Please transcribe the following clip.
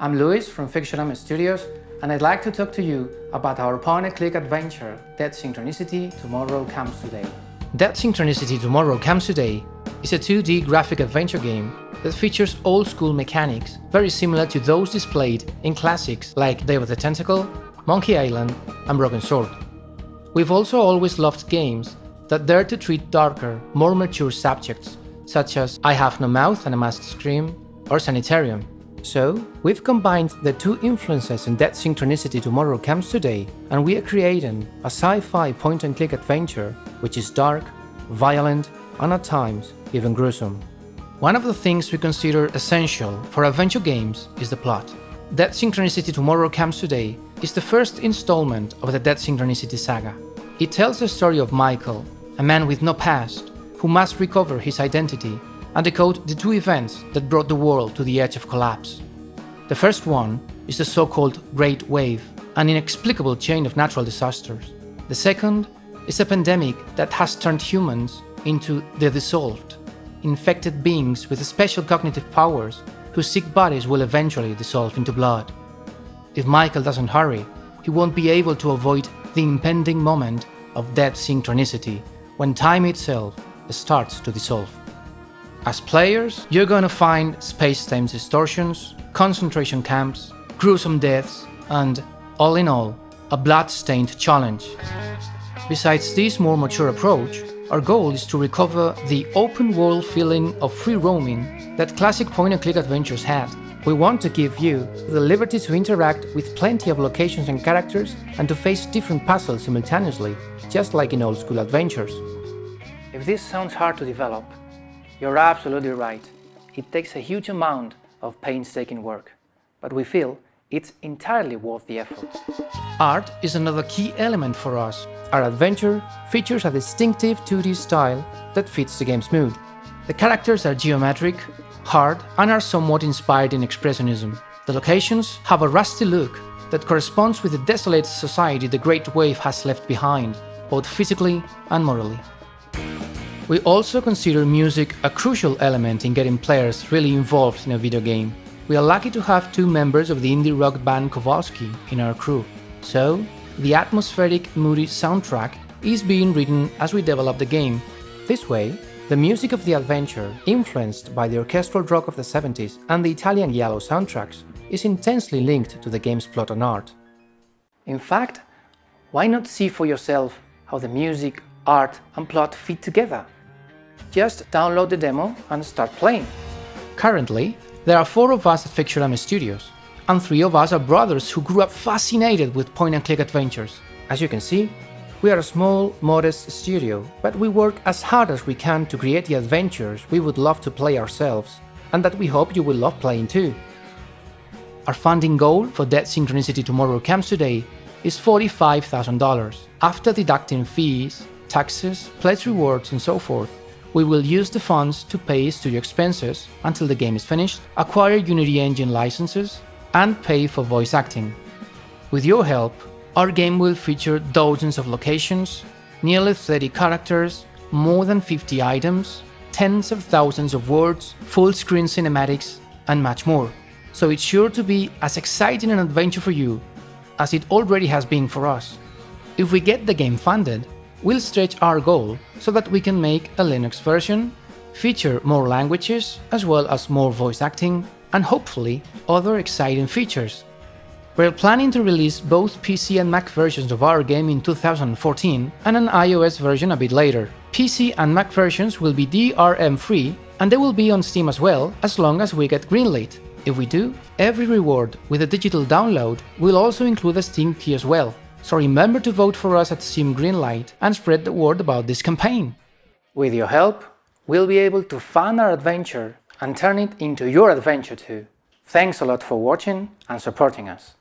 I'm Luis from Fictiorama Studios, and I'd like to talk to you about our point-and-click adventure, Dead Synchronicity Tomorrow Comes Today. Dead Synchronicity Tomorrow Comes Today is a 2D graphic adventure game that features old-school mechanics very similar to those displayed in classics like Day of the Tentacle, Monkey Island, and Broken Sword. We've also always loved games that dare to treat darker, more mature subjects, such as I Have No Mouth and a Masked Scream, or Sanitarium. So, we've combined the two influences in Dead Synchronicity Tomorrow Comes Today, and we are creating a sci-fi point-and-click adventure which is dark, violent, and at times even gruesome. One of the things we consider essential for adventure games is the plot. Dead Synchronicity Tomorrow Comes Today is the first installment of the Dead Synchronicity saga. It tells the story of Michael, a man with no past, who must recover his identity and decode the two events that brought the world to the edge of collapse. The first one is the so-called Great Wave, an inexplicable chain of natural disasters. The second is a pandemic that has turned humans into the dissolved, infected beings with special cognitive powers whose sick bodies will eventually dissolve into blood. If Michael doesn't hurry, he won't be able to avoid the impending moment of Dead Synchronicity, when time itself starts to dissolve. As players, you're gonna find space-time distortions, concentration camps, gruesome deaths, and, all in all, a blood-stained challenge. Besides this more mature approach, our goal is to recover the open-world feeling of free roaming that classic point-and-click adventures had. We want to give you the liberty to interact with plenty of locations and characters and to face different puzzles simultaneously, just like in old-school adventures. If this sounds hard to develop, you're absolutely right. It takes a huge amount of painstaking work, but we feel it's entirely worth the effort. Art is another key element for us. Our adventure features a distinctive 2D style that fits the game's mood. The characters are geometric, hard, and are somewhat inspired in Expressionism. The locations have a rusty look that corresponds with the desolate society the Great Wave has left behind, both physically and morally. We also consider music a crucial element in getting players really involved in a video game. We are lucky to have two members of the indie rock band Kowalski in our crew, so the atmospheric, moody soundtrack is being written as we develop the game. This way, the music of the adventure, influenced by the orchestral rock of the 70s and the Italian giallo soundtracks, is intensely linked to the game's plot and art. In fact, why not see for yourself how the music, art and plot fit together? Just download the demo and start playing. Currently, there are 4 of us at Fictiorama Studios, and 3 of us are brothers who grew up fascinated with point-and-click adventures. As you can see, we are a small, modest studio, but we work as hard as we can to create the adventures we would love to play ourselves, and that we hope you will love playing too. Our funding goal for Dead Synchronicity Tomorrow Comes Today is $45,000. After deducting fees, taxes, pledge rewards and so forth, we will use the funds to pay studio expenses until the game is finished, acquire Unity Engine licenses, and pay for voice acting. With your help, our game will feature dozens of locations, nearly 30 characters, more than 50 items, tens of thousands of words, full-screen cinematics, and much more. So it's sure to be as exciting an adventure for you as it already has been for us. If we get the game funded, we'll stretch our goal so that we can make a Linux version, feature more languages as well as more voice acting, and hopefully other exciting features. We're planning to release both PC and Mac versions of our game in 2014 and an iOS version a bit later. PC and Mac versions will be DRM-free and they will be on Steam as well, as long as we get greenlit. If we do, every reward with a digital download will also include a Steam key as well. So remember to vote for us at Steam Greenlight and spread the word about this campaign. With your help, we'll be able to fund our adventure and turn it into your adventure too. Thanks a lot for watching and supporting us.